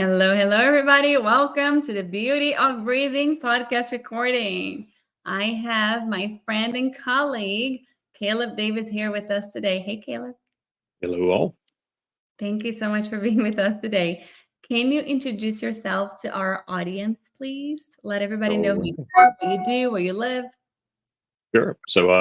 Hello, hello, everybody. Welcome to the Beauty of Breathing podcast recording. I have my friend and colleague, Caleb Davis, here with us today. Hey, Caleb. Hello, all. Thank you so much for being with us today. Can you introduce yourself to our audience, please? Let everybody know who So, you are, what you do, where you live. sure.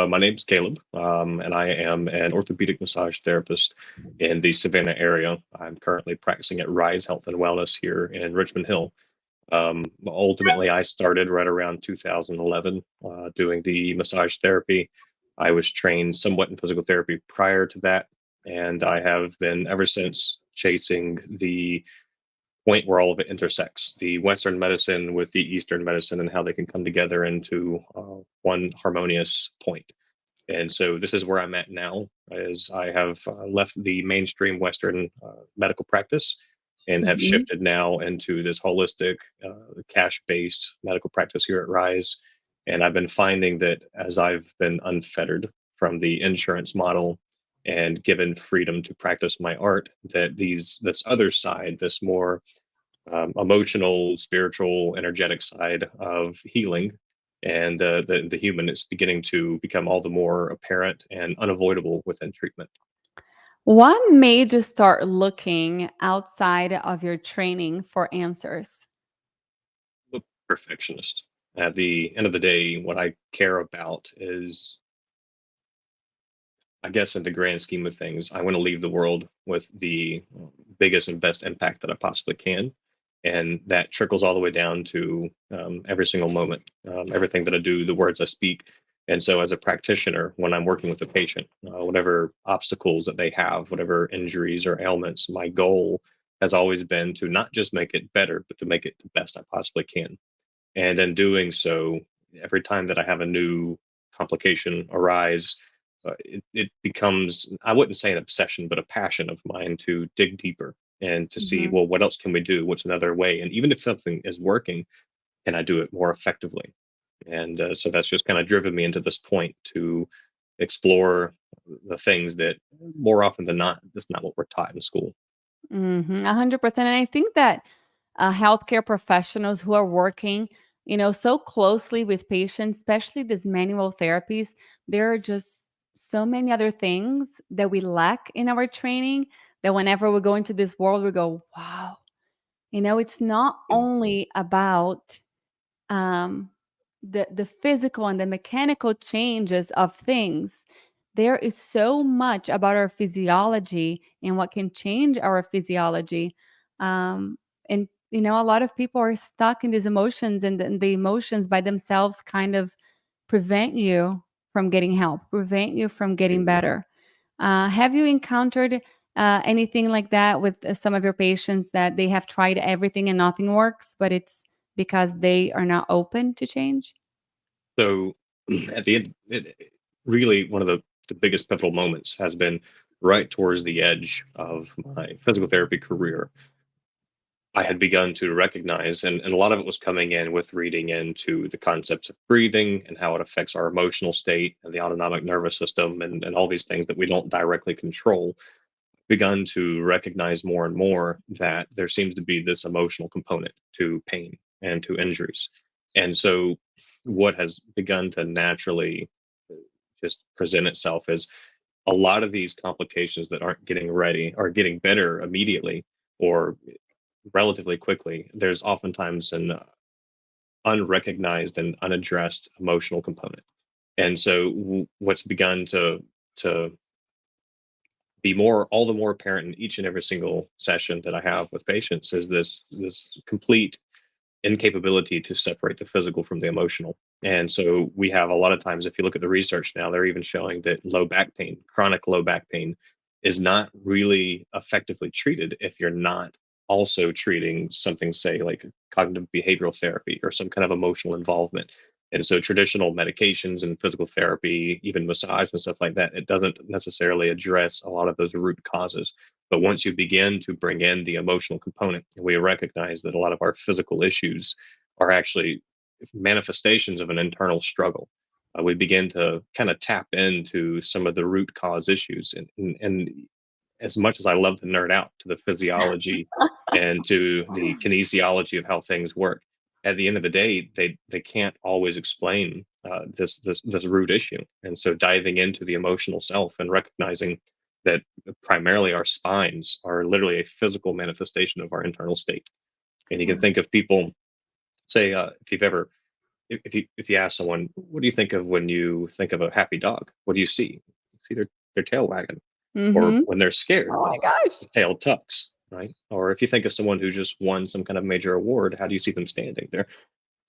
My name's Caleb, and I am an orthopedic massage therapist in the Savannah area. I'm currently practicing at Rise Health and Wellness here in Richmond Hill. Ultimately, I started right around 2011 doing the massage therapy. I was trained somewhat in physical therapy prior to that, and I have been ever since chasing the point where all of it intersects the Western medicine with the Eastern medicine and how they can come together into one harmonious point. And so this is where I'm at now, as I have left the mainstream Western medical practice and have Mhm. shifted now into this holistic, cash-based medical practice here at Rise. And I've been finding that as I've been unfettered from the insurance model and given freedom to practice my art, that this other side, this more emotional, spiritual, energetic side of healing and the human is beginning to become all the more apparent and unavoidable within treatment. What made you start looking outside of your training for answers? The perfectionist. At the end of the day, what I care about is, I guess, in the grand scheme of things, I want to leave the world with the biggest and best impact that I possibly can. And that trickles all the way down to every single moment, everything that I do, the words I speak. And so, as a practitioner, when I'm working with a patient, whatever obstacles that they have, whatever injuries or ailments, my goal has always been to not just make it better, but to make it the best I possibly can. And in doing so, every time that I have a new complication arise, it becomes, I wouldn't say an obsession, but a passion of mine to dig deeper and to see, Mhm. well, what else can we do? What's another way? And even if something is working, can I do it more effectively? And so that's just kind of driven me into this point to explore the things that more often than not, that's not what we're taught in school. 100%. And I think that healthcare professionals who are working, so closely with patients, especially these manual therapies, there are just so many other things that we lack in our training that whenever we go into this world, we go, wow, it's not only about um, the physical and the mechanical changes of things. There is so much about our physiology and what can change our physiology. And a lot of people are stuck in these emotions, and the emotions by themselves kind of prevent you from getting help, prevent you from getting better. Have you encountered anything like that with some of your patients that they have tried everything and nothing works, but it's because they are not open to change? So at the end, really one of the biggest pivotal moments has been right towards the edge of my physical therapy career. I had begun to recognize, and a lot of it was coming in with reading into the concepts of breathing and how it affects our emotional state and the autonomic nervous system and all these things that we don't directly control. Begun to recognize more and more that there seems to be this emotional component to pain and to injuries. And so, what has begun to naturally just present itself is a lot of these complications that aren't getting ready are getting better immediately or relatively quickly. There's oftentimes an unrecognized and unaddressed emotional component. And so, what's begun to be more all the more apparent in each and every single session that I have with patients is this complete incapability to separate the physical from the emotional. And so we have a lot of times, if you look at the research now, they're even showing that low back pain, chronic low back pain, is not really effectively treated if you're not also treating something, say, like cognitive behavioral therapy or some kind of emotional involvement. And so traditional medications and physical therapy, even massage and stuff like that, it doesn't necessarily address a lot of those root causes. But once you begin to bring in the emotional component, we recognize that a lot of our physical issues are actually manifestations of an internal struggle. We begin to kind of tap into some of the root cause issues. And as much as I love to nerd out to the physiology and to the kinesiology of how things work. At the end of the day, they can't always explain this root issue, and so diving into the emotional self and recognizing that primarily our spines are literally a physical manifestation of our internal state. And you can think of people, say, if you've ever if you ask someone, what do you think of when you think of a happy dog? What do you see? You see their tail wagging, or Hmm. when they're scared, Oh my gosh. the tail tucks, right? Or if you think of someone who just won some kind of major award, how do you see them standing? They're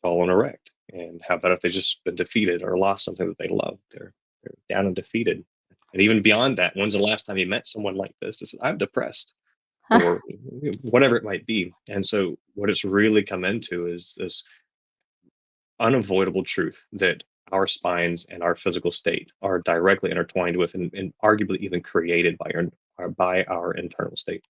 tall and erect. And how about if they've just been defeated or lost something that they love? They're down and defeated. And even beyond that, when's the last time you met someone like this? They said, I'm depressed, or whatever it might be. And so what it's really come into is this unavoidable truth that our spines and our physical state are directly intertwined with, and arguably even created by our internal state.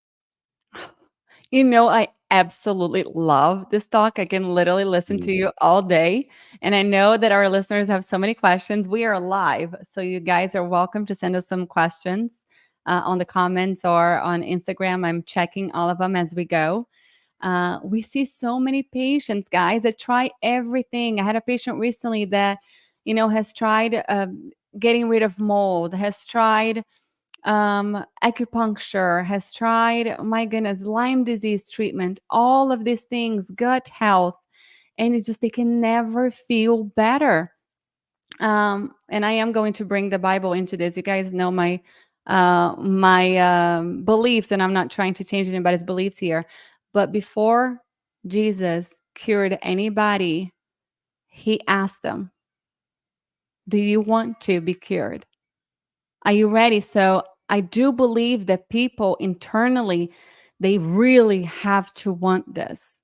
I absolutely love this talk. I can literally listen to Mm. you all day. And I know that our listeners have so many questions. We are live. So you guys are welcome to send us some questions on the comments or on Instagram. I'm checking all of them as we go. We see so many patients, guys, that try everything. I had a patient recently that, has tried getting rid of mold, has tried acupuncture, has tried, oh my goodness, Lyme disease treatment, all of these things, gut health, and it's just they can never feel better. And I am going to bring the Bible into this. You guys know my beliefs, and I'm not trying to change anybody's beliefs here. But before Jesus cured anybody, he asked them, "Do you want to be cured? Are you ready?" So I do believe that people internally, they really have to want this.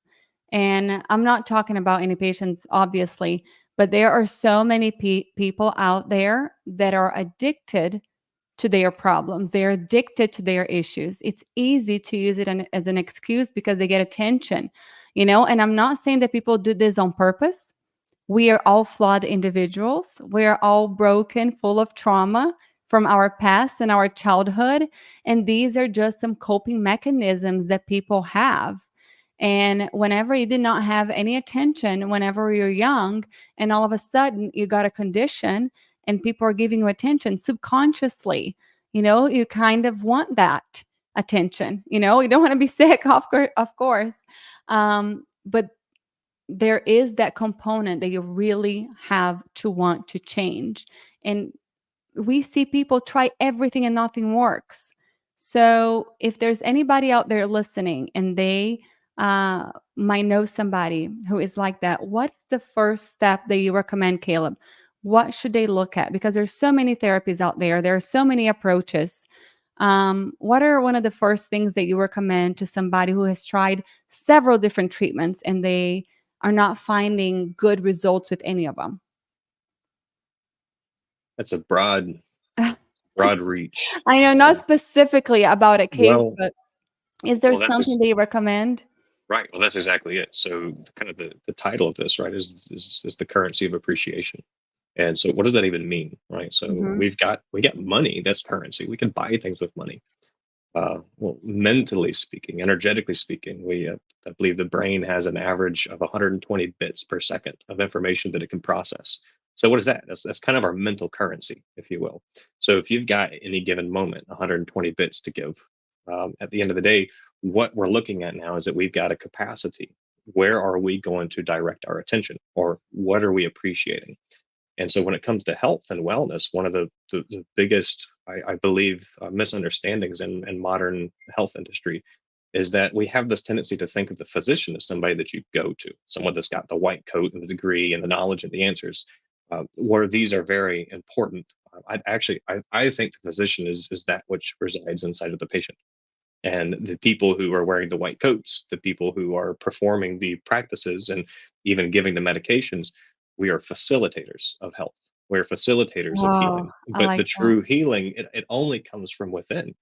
And I'm not talking about any patients, obviously, but there are so many people out there that are addicted to their problems. They're addicted to their issues. It's easy to use it as an excuse because they get attention, And I'm not saying that people do this on purpose. We are all flawed individuals. We are all broken, full of trauma from our past and our childhood. And these are just some coping mechanisms that people have. And whenever you did not have any attention, whenever you're young, and all of a sudden you got a condition and people are giving you attention subconsciously, you kind of want that attention. You don't want to be sick, of course. But there is that component that you really have to want to change. And we see people try everything and nothing works. So if there's anybody out there listening and they might know somebody who is like that, what is the first step that you recommend, Caleb? What should they look at? Because there's so many therapies out there. There are so many approaches. What are one of the first things that you recommend to somebody who has tried several different treatments and they are not finding good results with any of them? That's a broad reach. I know, not specifically about a case, Well, but is there well, that's something just that you recommend? right. Well, that's exactly it. So, kind of the title of this, right, is the currency of appreciation. And so, what does that even mean, right? So, Mhm. we got money. That's currency. We can buy things with money. Well, mentally speaking, energetically speaking, I believe the brain has an average of 120 bits per second of information that it can process. So what is that? That's kind of our mental currency, if you will. So if you've got any given moment 120 bits to give, at the end of the day, what we're looking at now is that we've got a capacity. Where are we going to direct our attention, or what are we appreciating? And so when it comes to health and wellness, one of the biggest, I believe, misunderstandings in modern health industry is that we have this tendency to think of the physician as somebody that you go to, someone that's got the white coat and the degree and the knowledge and the answers, where these are very important. I think the physician is that which resides inside of the patient. And the people who are wearing the white coats, the people who are performing the practices and even giving the medications, we are facilitators of health. We're facilitators of Oh, healing. I But the like that. true healing, it only comes from within.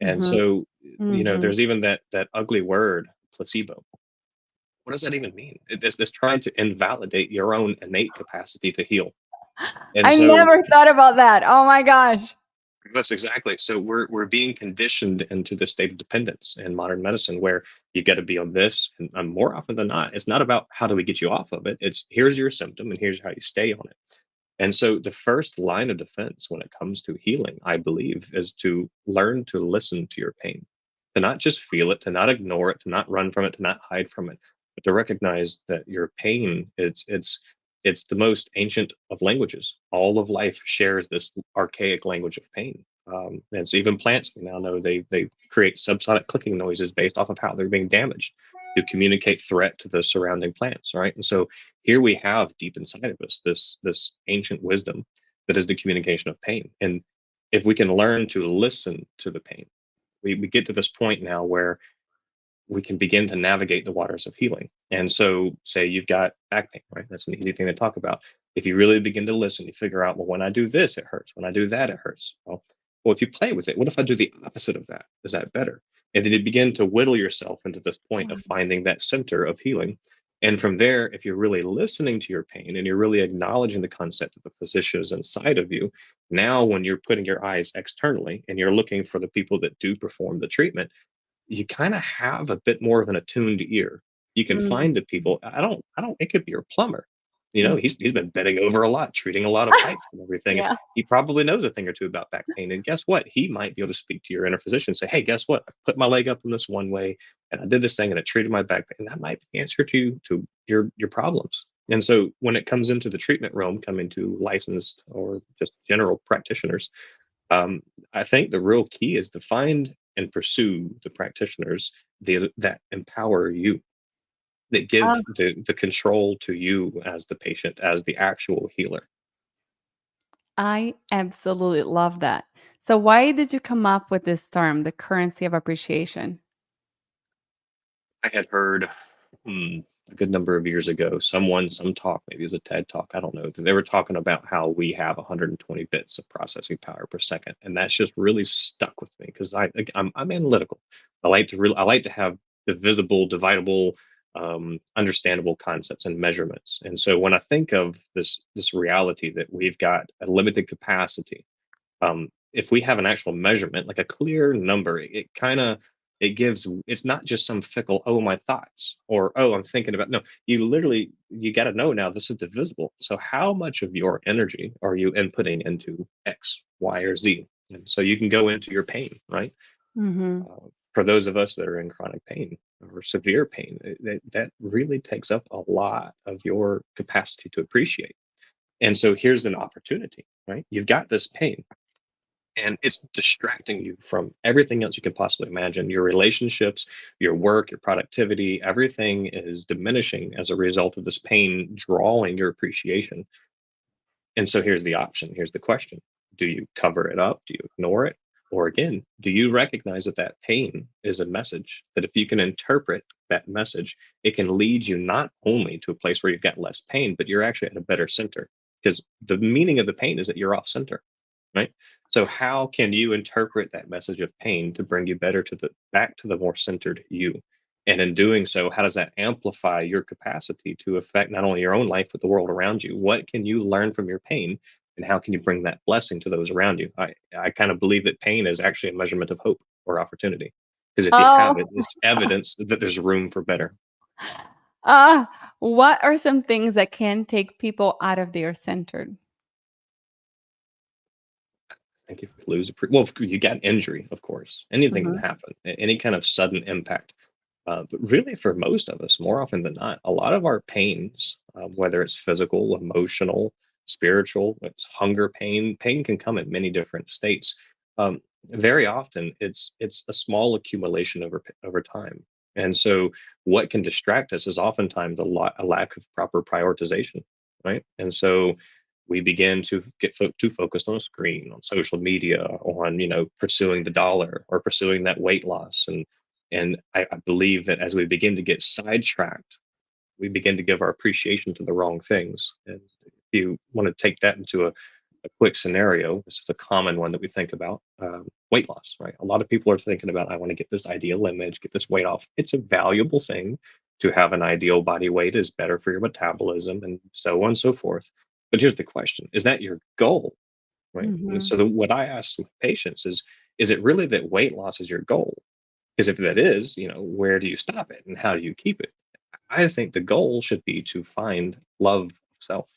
And Mhm, so, mhm. there's even that ugly word, placebo. What does that even mean? It's trying to invalidate your own innate capacity to heal. And I so never thought about that. Oh my gosh. That's exactly. So we're being conditioned into the state of dependence in modern medicine, where you got to be on this, and more often than not, it's not about how do we get you off of it. It's here's your symptom, and here's how you stay on it. And so the first line of defense when it comes to healing, I believe, is to learn to listen to your pain, to not just feel it, to not ignore it, to not run from it, to not hide from it, but to recognize that your pain, it's the most ancient of languages. All of life shares this archaic language of pain. And so even plants, we now know they create subsonic clicking noises based off of how they're being damaged to communicate threat to the surrounding plants, right? And so here we have deep inside of us this ancient wisdom that is the communication of pain. And if we can learn to listen to the pain, we get to this point now where we can begin to navigate the waters of healing. And so, say you've got back pain, right? That's an easy thing to talk about. If you really begin to listen, you figure out, well, when I do this, it hurts. When I do that, it hurts. Well, if you play with it, what if I do the opposite of that? Is that better? And then you begin to whittle yourself into this point of finding that center of healing. And from there, if you're really listening to your pain and you're really acknowledging the concept of the physician is inside of you, now when you're putting your eyes externally and you're looking for the people that do perform the treatment, you kind of have a bit more of an attuned ear. You can Mm, find the people. I don't. It could be your plumber. You know, mm. he's been bending over a lot, treating a lot of pipes and everything. And Yeah. he probably knows a thing or two about back pain. And guess what? He might be able to speak to your inner physician and say, "Hey, guess what? I put my leg up in this one way, and I did this thing, and it treated my back pain." And that might be the answer to your problems. And so, when it comes into the treatment realm, coming to licensed or just general practitioners, I think the real key is to find and pursue the practitioners that empower you, that give Oh, the control to you as the patient, as the actual healer. I absolutely love that. So why did you come up with this term, the currency of appreciation? I had heard a good number of years ago, some talk, maybe it was a TED talk, I don't know, that they were talking about how we have 120 bits of processing power per second, and that's just really stuck with me because I'm analytical. I like to have divisible, dividable, understandable concepts and measurements. And so when I think of this reality that we've got a limited capacity, if we have an actual measurement, like a clear number, it kind of it gives, it's not just some fickle, oh, my thoughts, or oh, I'm thinking about, no, you literally, you got to know now this is divisible. So how much of your energy are you inputting into X, Y, or Z? And so you can go into your pain, right? Mhm. For those of us that are in chronic pain or severe pain, that really takes up a lot of your capacity to appreciate. And so here's an opportunity, right? You've got this pain and it's distracting you from everything else you can possibly imagine. Your relationships, your work, your productivity, everything is diminishing as a result of this pain drawing your appreciation. And so here's the option, here's the question: do you cover it up, do you ignore it, or again, do you recognize that that pain is a message, that if you can interpret that message, it can lead you not only to a place where you've got less pain, but you're actually at a better center, because the meaning of the pain is that you're off center, right? So how can you interpret that message of pain to bring you better to the back to the more centered you? And in doing so, how does that amplify your capacity to affect not only your own life but the world around you? What can you learn from your pain, and how can you bring that blessing to those around you? I kind of believe that pain is actually a measurement of hope or opportunity, because if you Oh, have it, it's evidence that there's room for better. ah, what are some things that can take people out of their centered? Thank you. Well, if you got injury, of course, anything can Mhm. happen, any kind of sudden impact. But really, for most of us, more often than not, a lot of our pains, whether it's physical, emotional, spiritual, it's hunger pain. Pain can come in many different states. Very often, it's a small accumulation over time. And so, what can distract us is oftentimes a lack of proper prioritization, right? And so, we begin to get too focused on a screen, on social media, on pursuing the dollar or pursuing that weight loss, and I believe that as we begin to get sidetracked, we begin to give our appreciation to the wrong things. And if you want to take that into a quick scenario, this is a common one that we think about: weight loss, right? A lot of people are thinking about, I want to get this ideal image, get this weight off. It's a valuable thing to have an ideal body weight, is better for your metabolism and so on and so forth. But here's the question: is that your goal? right? And Mhm. so what I ask with patients is it really that weight loss is your goal? Because if that is, where do you stop it and how do you keep it? I think the goal should be to find love of self.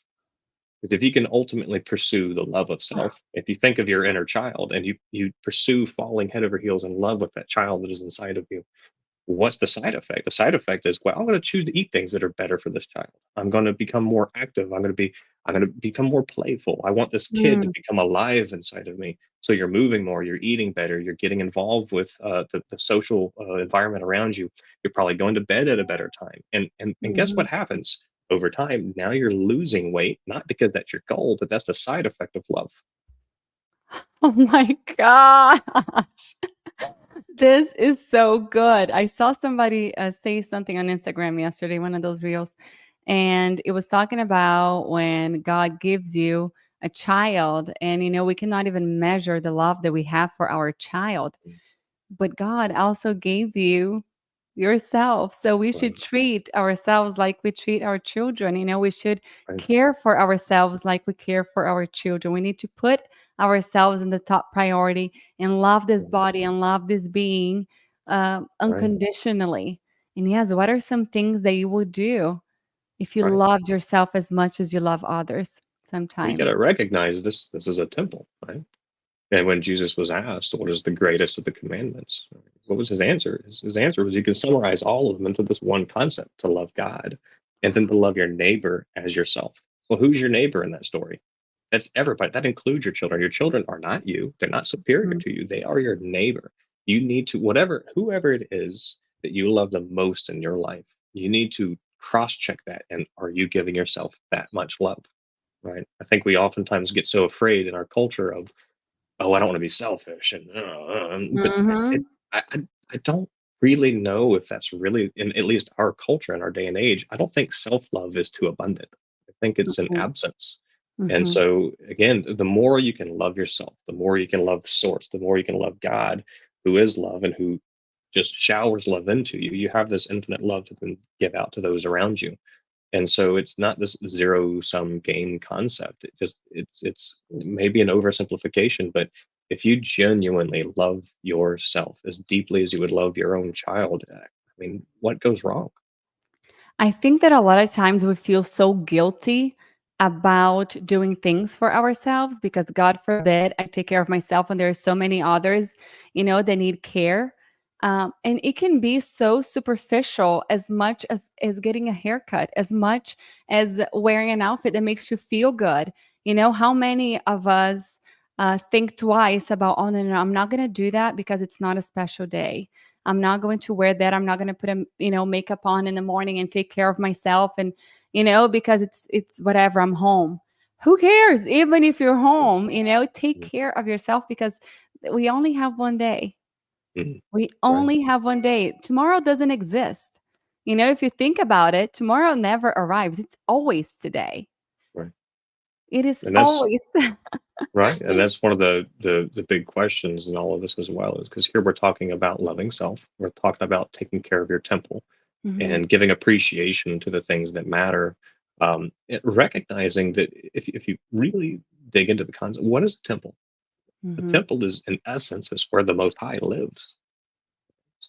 Because if you can ultimately pursue the love of self, if you think of your inner child and you pursue falling head over heels in love with that child that is inside of you, what's the side effect? The side effect is, well, I'm going to choose to eat things that are better for this child. I'm going to become more active. I'm going to become more playful. I want this kid to Mm, become alive inside of me. So you're moving more, you're eating better, you're getting involved with the social environment around you. You're probably going to bed at a better time. And guess mhm. what happens over time? Now you're losing weight, not because that's your goal, but that's the side effect of love. Oh my gosh. This is so good. I saw somebody, say something on Instagram yesterday, one of those reels, and it was talking about when God gives you a child, and, we cannot even measure the love that we have for our child, but God also gave you yourself. So we should Right, treat ourselves like we treat our children. We should right, care for ourselves like we care for our children. We need to put ourselves in the top priority and love this right, body and love this being right, unconditionally. And yes, what are some things that you would do if you right. loved yourself as much as you love others We got to sometimes? recognize this is a temple, right? And when Jesus was asked, what is the greatest of the commandments? What was his answer? His answer was you can summarize all of them into this one concept to love God and then to love your neighbor as yourself. Well, who's your neighbor in that story? That's everybody. That includes your children. Your children are not you, they're not superior Mhm. to you. They are your neighbor. You need to, whoever it is that you love the most in your life, you need to cross check that. And are you giving yourself that much love? Right. I think we oftentimes get so afraid in our culture of, "Oh, I don't wanna be selfish," but it Mhm. I don't really know if that's really in at least our culture in our day and age. I don't think self-love is too abundant. I think it's an Mhm. absence. And Mhm. so, again, the more you can love yourself, the more you can love the source, the more you can love God, who is love and who just showers love into you, you have this infinite love to then give out to those around you. And so it's not this zero sum game concept. It's maybe an oversimplification, but if you genuinely love yourself as deeply as you would love your own child, I mean, what goes wrong? I think that a lot of times we feel so guilty about doing things for ourselves because God forbid I take care of myself and there are so many others, that need care. And it can be so superficial as much as getting a haircut, as much as wearing an outfit that makes you feel good. How many of us think twice about, oh, no, no, I'm not going to do that because it's not a special day. I'm not going to wear that. I'm not going to put makeup on in the morning and take care of myself and because it's whatever, I'm home. Who cares? Even if you're home, take Mhm, care of yourself because we only have one day. mhm, We right, only have one day. Tomorrow doesn't exist. If you think about it, tomorrow never arrives. It's always today. right. It is And that's always. right. And that's one of the big questions in all of this as well, is because here we're talking about loving self. We're talking about taking care of your temple Mhm, and giving appreciation to the things that matter. Recognizing that if you really dig into the concept, what is a temple? The mhm, temple is, in essence, is where the Most High lives.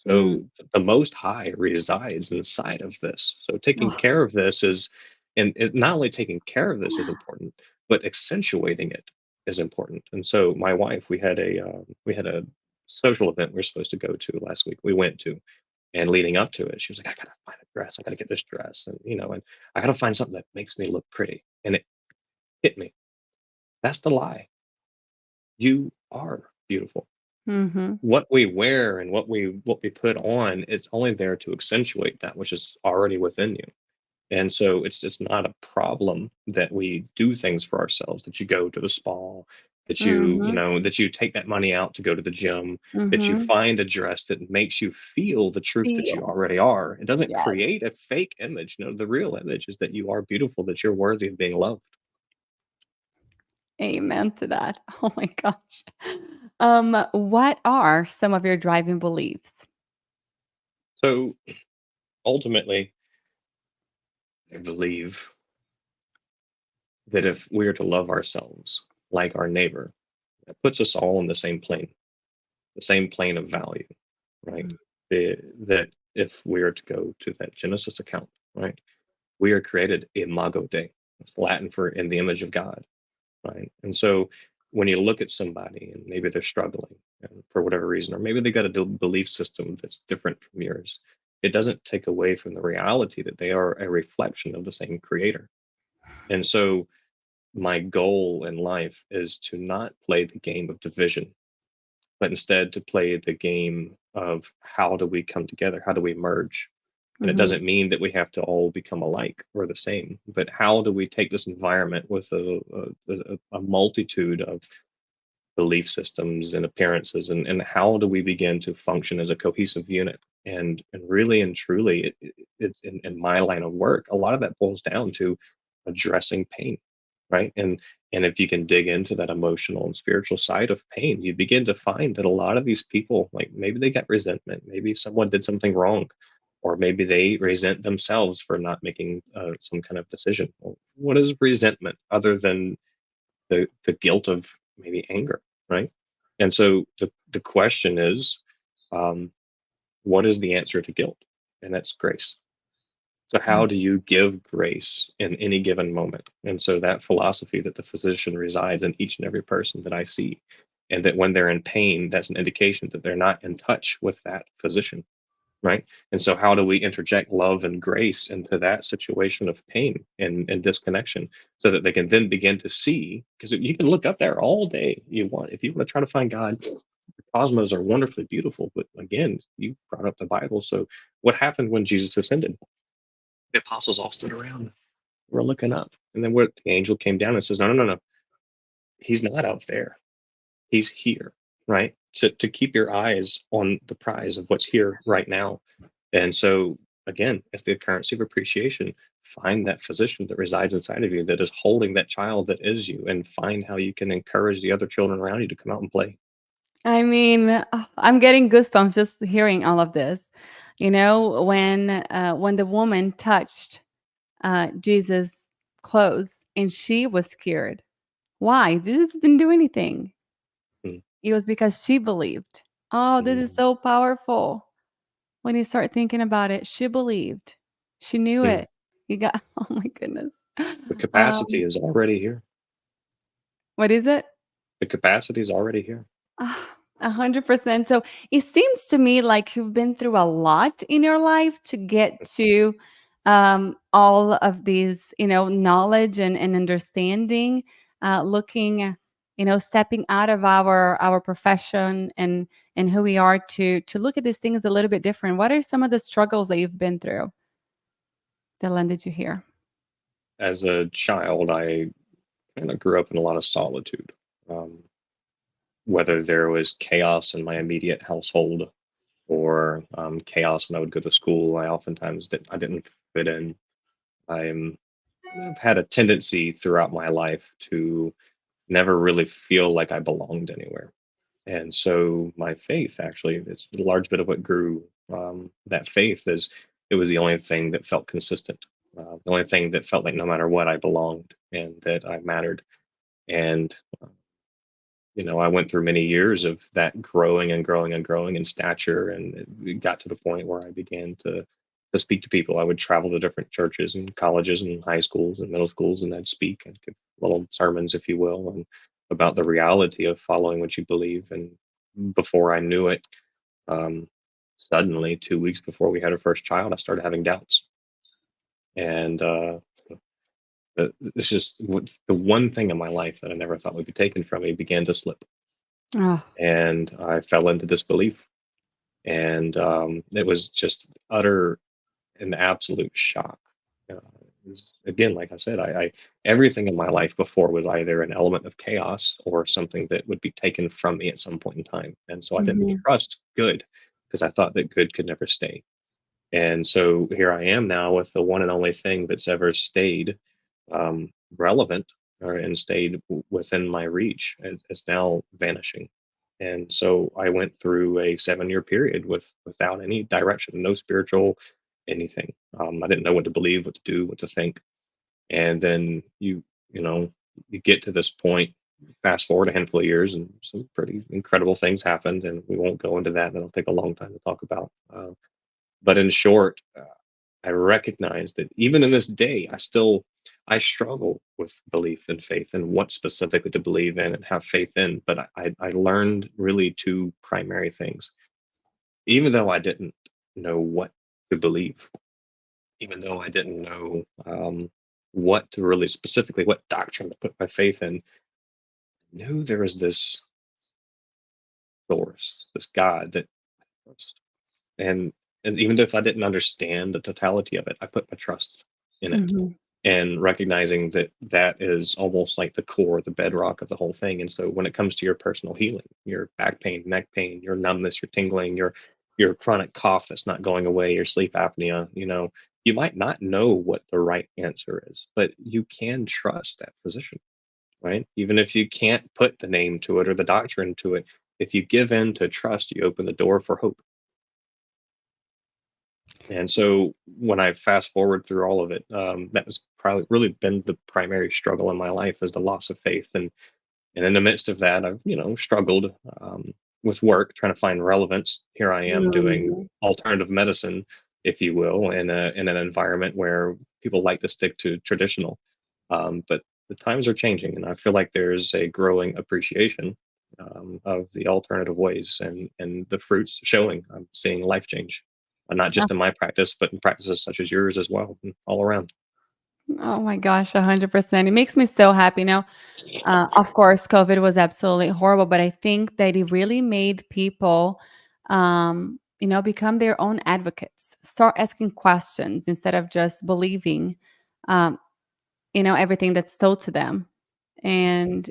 mm. So the Most High resides inside of this. So taking Oh, care of this is, and not only taking care of this is important, but accentuating it is important. And so my wife, we had a social event we were supposed to go to last week. We went to, and leading up to it, she was like, "I gotta find a dress. I gotta get this dress, and I gotta find something that makes me look pretty." And it hit me. That's the lie. You are beautiful. mhm. What we wear and what we put on is only there to accentuate that which is already within you. And so it's just not a problem that we do things for ourselves, that you go to the spa, Mhm, that you take that money out to go to the gym, that you mhm. find a dress that makes you feel the truth that you Feel. already are. It doesn't Yes. create a fake image. No, the real image is that you are beautiful, that you're worthy of being loved. Amen to that. Oh my gosh. What are some of your driving beliefs? So ultimately, I believe that if we are to love ourselves like our neighbor, That puts us all on the same plane of value, right? Mm. That if we are to go to that Genesis account, right, we are created imago Dei. It's Latin for in the image of God, right? And so when you look at somebody and maybe they're struggling and for whatever reason, or maybe they got a belief system that's different from yours, it doesn't take away from the reality that they are a reflection of the same creator. And so my goal in life is to not play the game of division, but instead to play the game of how do we come together? How do we merge? And it Mhm. doesn't mean that we have to all become alike or the same, but how do we take this environment with a multitude of belief systems and appearances, and how do we begin to function as a cohesive unit? And really and truly, it's in my line of work, a lot of that boils down to addressing pain, right? And if you can dig into that emotional and spiritual side of pain, you begin to find that a lot of these people, like maybe they got resentment, maybe someone did something wrong, or maybe they resent themselves for not making some kind of decision. Well, what is resentment other than the guilt of maybe anger, right? And so the question is, um, what is the answer to guilt? And that's grace. So how Oh, do you give grace in any given moment? And so that philosophy that the physician resides in each and every person that I see, and that when they're in pain, that's an indication that they're not in touch with that physician, right? And so how do we interject love and grace into that situation of pain and disconnection so that they can then begin to see, because you can look up there all day you want if you want to try to find God. The cosmos are wonderfully beautiful, but again, you brought up the Bible. So what happened when Jesus ascended? The apostles all stood around, we're looking up, and then what, the angel came down and says, no, no, no, no, he's not out there, he's here, right? So to keep your eyes on the prize of what's here right now. And so again, as the currency of appreciation, find that physician that resides inside of you that is holding that child that is you, and find how you can encourage the other children around you to come out and play. I mean, I'm getting goosebumps just hearing all of this. You know, when the woman touched Jesus' clothes and she was scared. Why? Jesus didn't do anything. Mm, It was because she believed. Oh, this is mm, so powerful. When you start thinking about it, she believed. She knew mm. it. You got oh my goodness. The capacity Um, is already here. what is it? The capacity is already here. 100%. So it seems to me like you've been through a lot in your life to get to all of these, knowledge and understanding, looking, stepping out of our profession and who we are to look at these things a little bit different. What are some of the struggles that you've been through that landed you here? As a child, I kind of grew up in a lot of solitude. Um, Whether there was chaos in my immediate household or chaos when I would go to school, I didn't fit in. I'm I've had a tendency throughout my life to never really feel like I belonged anywhere. And so my faith, actually, it's a large bit of what grew that faith, is it was the only thing that felt consistent, the only thing that felt like no matter what I belonged and that I mattered. And I went through many years of that growing and growing and growing in stature, and it got to the point where I began to speak to people. I would travel to different churches and colleges and high schools and middle schools, and I'd speak and give little sermons, if you will, and about the reality of following what you believe. And before I knew it, um, suddenly 2 weeks before we had our first child, I started having doubts, and it's just the one thing in my life that I never thought would be taken from me began to slip, Oh, and I fell into disbelief. And it was just utter and absolute shock. It was, again, like I said, I everything in my life before was either an element of chaos or something that would be taken from me at some point in time, and so I didn't mhm. trust good because I thought that good could never stay. And so here I am now with the one and only thing that's ever stayed relevant and stayed within my reach is now vanishing. And so I went through a 7 year period without any direction, no spiritual anything. I didn't know what to believe, what to do, what to think. And then you know, you get to this point. fast forward a handful of years, and some pretty incredible things happened, and we won't go into that. That'll take a long time to talk about. But in short, I recognize that even in this day, I struggle with belief and faith and what specifically to believe in and have faith in. But I learned really two primary things. Even though I didn't know what to believe, even though I didn't know what to really specifically, what doctrine to put my faith in, knew there was this source, this God that, and and even if I didn't understand the totality of it, I put my trust in it, Mhm. and recognizing that that is almost like the core, the bedrock of the whole thing. And so when it comes to your personal healing, your back pain, neck pain, your numbness, your tingling, your chronic cough that's not going away, your sleep apnea, you might not know what the right answer is, but you can trust that physician, right? Even if you can't put the name to it or the doctrine to it, if you give in to trust, you open the door for hope. And so when I fast forward through all of it, that was probably really been the primary struggle in my life, is the loss of faith. And in the midst of that, I've struggled with work, trying to find relevance. Here I am doing Mhm. alternative medicine, if you will, in an environment where people like to stick to traditional. But the times are changing, and I feel like there's a growing appreciation of the alternative ways, and the fruits showing. I'm seeing life change, not just in my practice, but in practices such as yours as well, and all around. Oh my gosh, 100%. It makes me so happy now. Of course, COVID was absolutely horrible, but I think that it really made people, become their own advocates, start asking questions instead of just believing, um, everything that's told to them. And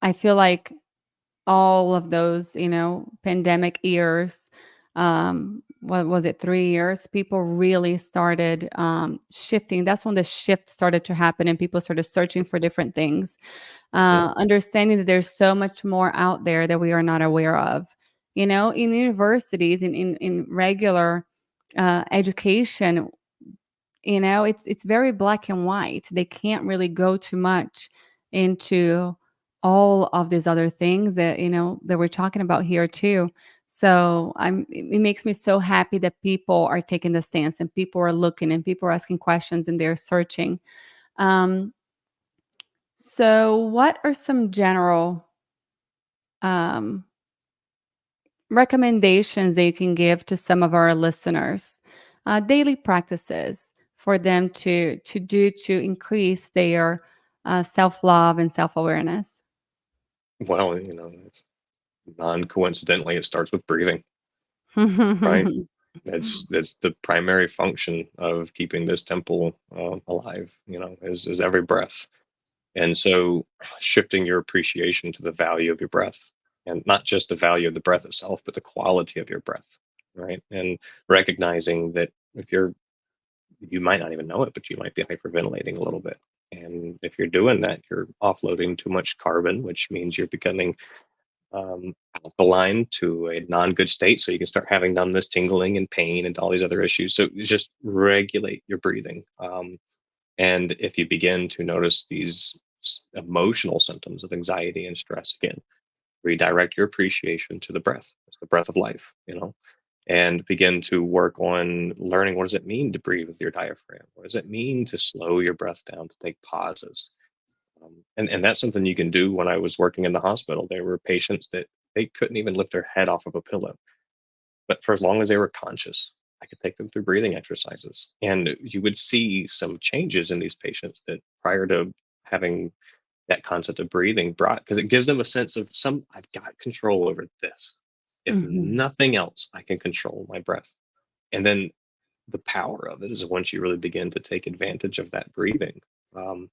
I feel like all of those, pandemic years, what was it, 3 years? People really started shifting. That's when the shift started to happen, and people started searching for different things, Yeah. understanding that there's so much more out there that we are not aware of. In universities, in regular education, it's very black and white. They can't really go too much into all of these other things that that we're talking about here too. So it makes me so happy that people are taking the stance, and people are looking, and people are asking questions, and they're searching. um so what are some general um recommendations that you can give to some of our listeners, daily practices for them to do to increase their self-love and self-awareness? Well, it's non-coincidentally, it starts with breathing, right? That's the primary function of keeping this temple alive. Is every breath. And so, shifting your appreciation to the value of your breath, and not just the value of the breath itself, but the quality of your breath, right? And recognizing that if you might not even know it, but you might be hyperventilating a little bit. And if you're doing that, you're offloading too much carbon, which means you're becoming alkaline to a non-good state, so you can start having numbness, tingling, and pain, and all these other issues. So you just regulate your breathing, and if you begin to notice these emotional symptoms of anxiety and stress, again, redirect your appreciation to the breath. It's the breath of life, and begin to work on learning, what does it mean to breathe with your diaphragm? What does it mean to slow your breath down, to take pauses? And that's something you can do. When I was working in the hospital, there were patients that they couldn't even lift their head off of a pillow. But for as long as they were conscious, I could take them through breathing exercises. And you would see some changes in these patients that prior to having that concept of breathing brought, because it gives them a sense of, I've got control over this. If Mhm. nothing else, I can control my breath. And then the power of it is, once you really begin to take advantage of that breathing, um,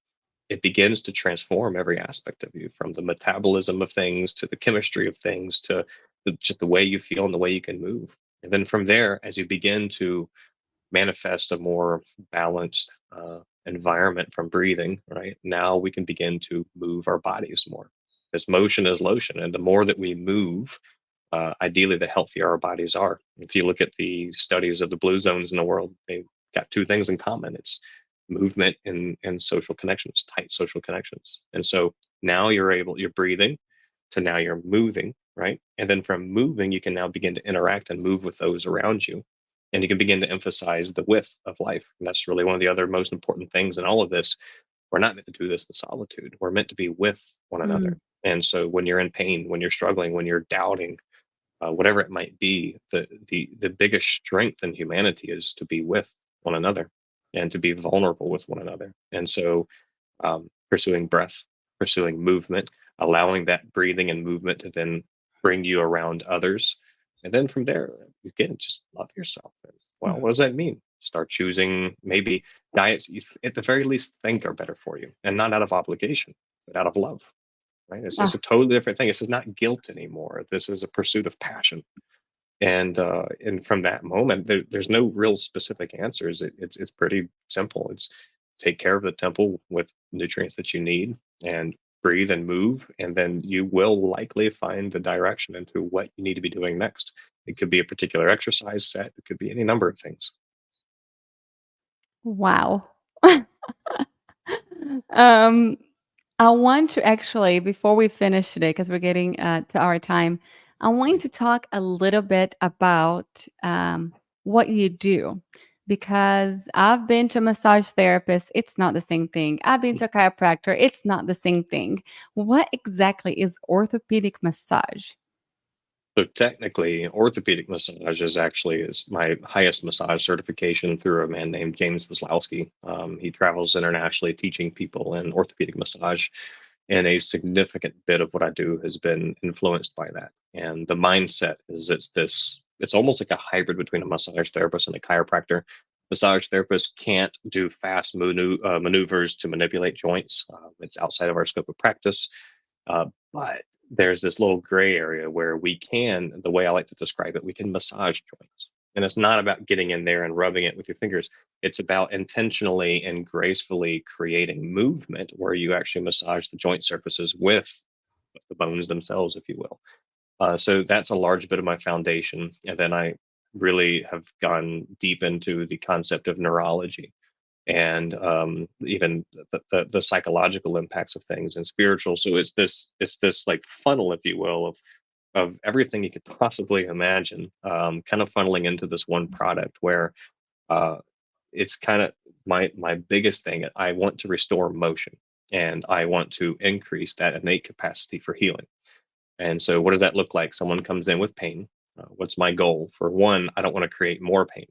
it begins to transform every aspect of you, from the metabolism of things to the chemistry of things to just the way you feel and the way you can move. And then from there, as you begin to manifest a more balanced environment from breathing, right? Now we can begin to move our bodies more, because motion is lotion. And the more that we move, ideally, the healthier our bodies are. If you look at the studies of the blue zones in the world, they've got two things in common: it's movement and social connections, tight social connections. And so Now you're breathing to now you're moving, right? And then from moving, you can now begin to interact and move with those around you. And you can begin to emphasize the width of life. And that's really one of the other most important things in all of this. We're not meant to do this in solitude. We're meant to be with one Mm. another. And so when you're in pain, when you're struggling, when you're doubting, whatever it might be, the biggest strength in humanity is to be with one another and to be vulnerable with one another. And so pursuing breath, pursuing movement, allowing that breathing and movement to then bring you around others. And then from there, again, just love yourself. And, well, what does that mean? Start choosing maybe diets you, at the very least, think are better for you, and not out of obligation, but out of love. Right? It's a Ah, totally different thing. This is not guilt anymore. This is a pursuit of passion. And from that moment, there's no real specific answers. It's pretty simple. It's take care of the temple with nutrients that you need, and breathe and move, and then you will likely find the direction into what you need to be doing next. It could be a particular exercise set. It could be any number of things. wow. um, I want to actually, before we finish today, because we're getting to our time, I want you to talk a little bit about what you do. Because I've been to a massage therapist, it's not the same thing. I've been to a chiropractor, it's not the same thing. What exactly is orthopedic massage? So technically, orthopedic massage is my highest massage certification through a man named James Wislowski. He travels internationally teaching people in orthopedic massage, and a significant bit of what I do has been influenced by that. And the mindset is it's almost like a hybrid between a massage therapist and a chiropractor. Massage therapists can't do fast maneuvers to manipulate joints. It's outside of our scope of practice. But there's this little gray area where we can, the way I like to describe it, we can massage joints. And it's not about getting in there and rubbing it with your fingers. It's about intentionally and gracefully creating movement where you actually massage the joint surfaces with the bones themselves, if you will. So that's a large bit of my foundation. And then I really have gone deep into the concept of neurology and even the psychological impacts of things and spiritual. So it's this like funnel, if you will, of everything you could possibly imagine, kind of funneling into this one product where uh, it's kind of my biggest thing. I want to restore motion, and I want to increase that innate capacity for healing. And so, what does that look like? Someone comes in with pain. What's my goal? For one, I don't want to create more pain.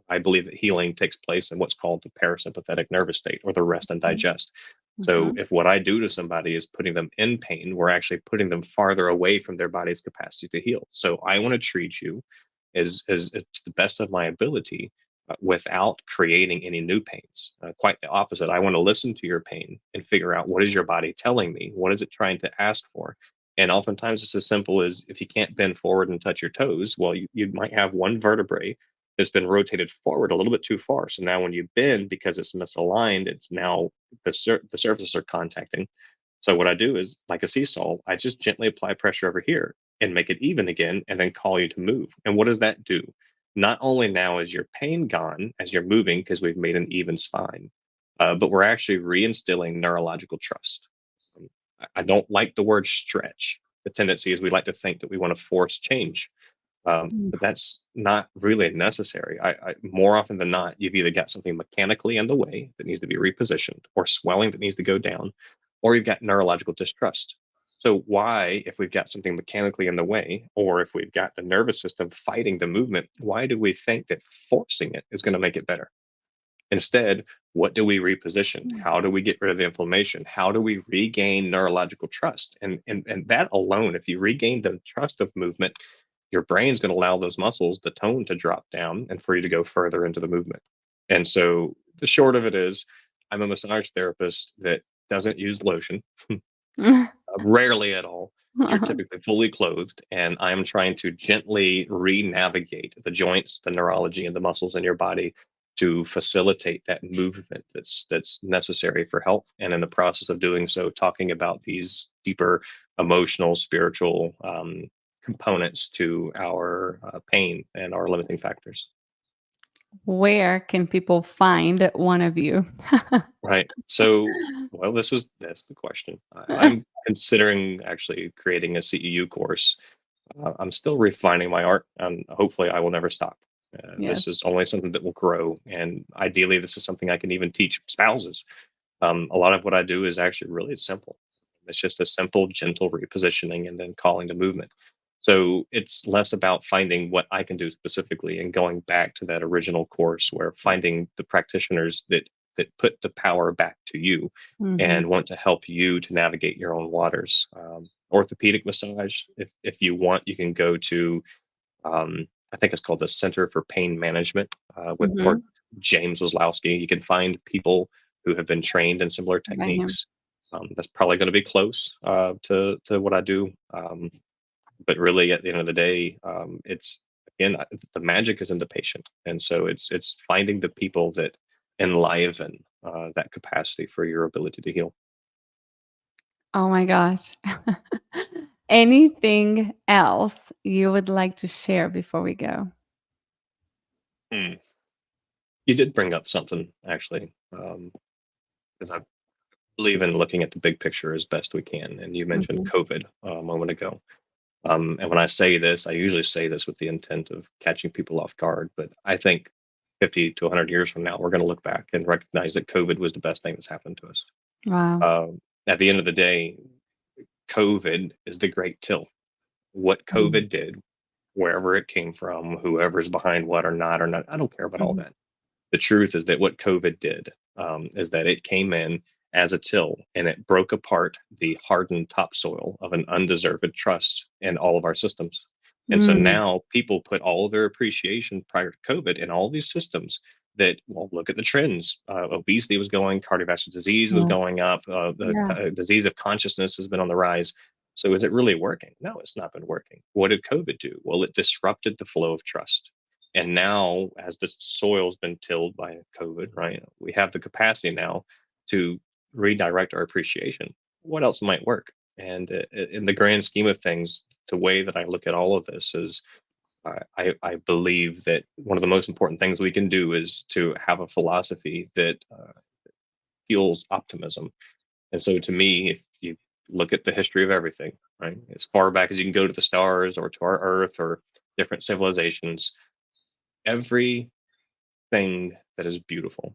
I believe that healing takes place in what's called the parasympathetic nervous state, or the rest and digest. So, Mhm. if what I do to somebody is putting them in pain, we're actually putting them farther away from their body's capacity to heal. So, I want to treat you as to the best of my ability, without creating any new pains. Quite the opposite. I want to listen to your pain and figure out what is your body telling me? What is it trying to ask for? And oftentimes it's as simple as if you can't bend forward and touch your toes, well, you might have one vertebrae that's been rotated forward a little bit too far. So now when you bend, because it's misaligned, it's now the surfaces are contacting. So what I do is like a seesaw, I just gently apply pressure over here and make it even again, and then call you to move. And what does that do? Not only now is your pain gone as you're moving because we've made an even spine, but we're actually reinstilling neurological trust. I don't like the word stretch. The tendency is we like to think that we want to force change, Mm. but that's not really necessary. More often than not, you've either got something mechanically in the way that needs to be repositioned, or swelling that needs to go down, or you've got neurological distrust. So why, if we've got something mechanically in the way, or if we've got the nervous system fighting the movement, why do we think that forcing it is going to make it better? Instead, what do we reposition? How do we get rid of the inflammation? How do we regain neurological trust? And that alone, if you regain the trust of movement, your brain's going to allow those muscles, the tone to drop down and for you to go further into the movement. And so the short of it is, I'm a massage therapist that doesn't use lotion, rarely at all. You're typically fully clothed, and I'm trying to gently re navigate the joints, the neurology, and the muscles in your body to facilitate that movement that's necessary for health. And in the process of doing so, talking about these deeper emotional, spiritual components to our pain and our limiting factors. Where can people find one of you? Right. So, well, that's the question. I'm considering actually creating a CEU course. I'm still refining my art, and hopefully, I will never stop. Yes. This is only something that will grow, and ideally, this is something I can even teach spouses. A lot of what I do is actually really simple. It's just a simple, gentle repositioning and then calling to movement. So it's less about finding what I can do specifically and going back to that original course where finding the practitioners that put the power back to you Mhm. and want to help you to navigate your own waters. Orthopedic massage, if you want, you can go to I think it's called the Center for Pain Management with or Mhm. James Wozlowski. You can find people who have been trained in similar By him. techniques. That's probably going to be close to what I do. But really, at the end of the day, it's again the magic is in the patient, and so it's finding the people that enliven that capacity for your ability to heal. Oh my gosh. Anything else you would like to share before we go? Hmm. You did bring up something actually, because I believe in looking at the big picture as best we can. And you mentioned Mhm. COVID a moment ago. And when I say this, I usually say this with the intent of catching people off guard. But I think 50 to 100 years from now, we're going to look back and recognize that COVID was the best thing that's happened to us. Wow. At the end of the day, COVID is the great till. What Mm. COVID did, wherever it came from, whoever's behind what or not, I don't care about all Mhm. that. The truth is that what COVID did is that it came in as a till and it broke apart the hardened topsoil of an undeserved trust in all of our systems. And so Mm. now people put all of their appreciation prior to COVID in all these systems that, well, look at the trends. Obesity was going, cardiovascular disease was Yeah. going up, the Yeah. disease of consciousness has been on the rise. So is it really working? No, it's not been working. What did COVID do? Well, it disrupted the flow of trust. And now, as the soil's been tilled by COVID, right, we have the capacity now to redirect our appreciation. What else might work? And in the grand scheme of things, the way that I look at all of this is I believe that one of the most important things we can do is to have a philosophy that fuels optimism. And so to me, if you look at the history of everything, right, as far back as you can go to the stars or to our earth or different civilizations, every thing that is beautiful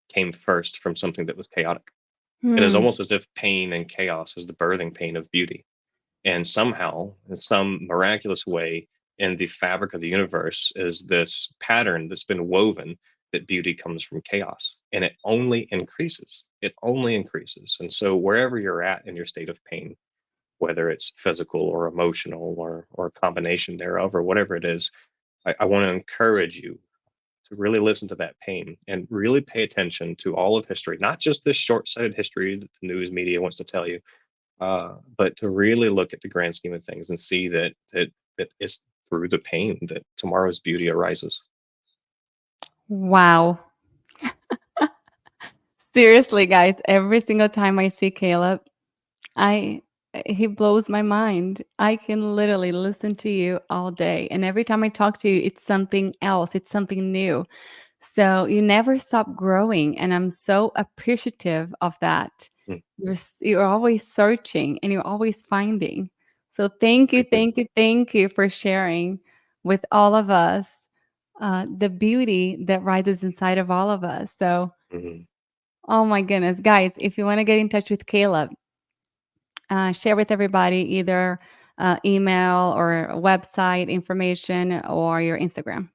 came first from something that was chaotic. It is Hmm. almost as if pain and chaos is the birthing pain of beauty. And somehow, in some miraculous way, in the fabric of the universe is this pattern that's been woven that beauty comes from chaos. And it only increases. It only increases. And so wherever you're at in your state of pain, whether it's physical or emotional or a combination thereof or whatever it is, I want to encourage you to really listen to that pain and really pay attention to all of history, not just this short-sighted history that the news media wants to tell you, but to really look at the grand scheme of things and see that it's through the pain that tomorrow's beauty arises. Wow. Seriously, guys, every single time I see Caleb, I he blows my mind. I can literally listen to you all day, and every time I talk to you, it's something else, it's something new. So you never stop growing, and I'm so appreciative of that. Mm, You're always searching and you're always finding. So thank you, thank you. thank you, thank you for sharing with all of us the beauty that rises inside of all of us. So, Mhm. oh my goodness, guys, if you want to get in touch with Caleb, share with everybody either email or website information or your Instagram.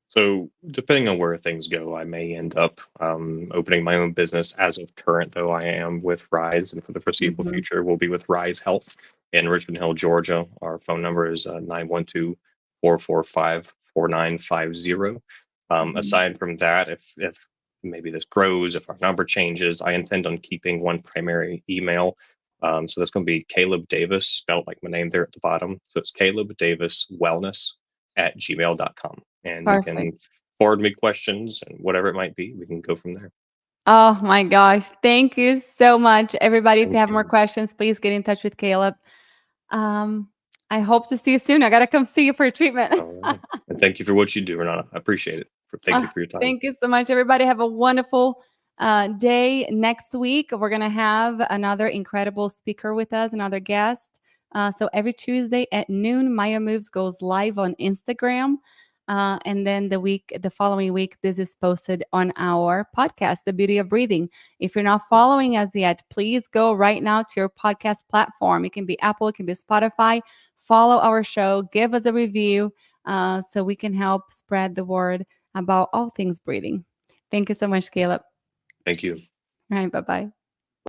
So, depending on where things go, I may end up opening my own business. As of current, though, I am with Rise, and for the foreseeable Mhm. future, we'll be with Rise Health in Richmond Hill, Georgia. Our phone number is 912 Mhm. Aside from that, if maybe this grows, if our number changes, I intend on keeping one primary email. So that's going to be Caleb Davis, spelled like my name there at the bottom. So it's Caleb Davis Wellness at gmail.com. And you can Perfect. forward me questions and whatever it might be, we can go from there. Oh my gosh. Thank you so much. Everybody, if you Thank have more you. questions, please get in touch with Caleb. Um, I hope to see you soon. I gotta come see you for a treatment. All right. And thank you for what you do, Renata. I appreciate it. Thank you for your time. Thank you so much, everybody. Have a wonderful day. Next week, we're going to have another incredible speaker with us, another guest. So every Tuesday at noon, Maya Moves goes live on Instagram. And then the following week, this is posted on our podcast, The Beauty of Breathing. If you're not following us yet, please go right now to your podcast platform. It can be Apple, it can be Spotify. Follow our show, give us a review so we can help spread the word about all things breathing. Thank you so much, Caleb. Thank you. All right, bye bye.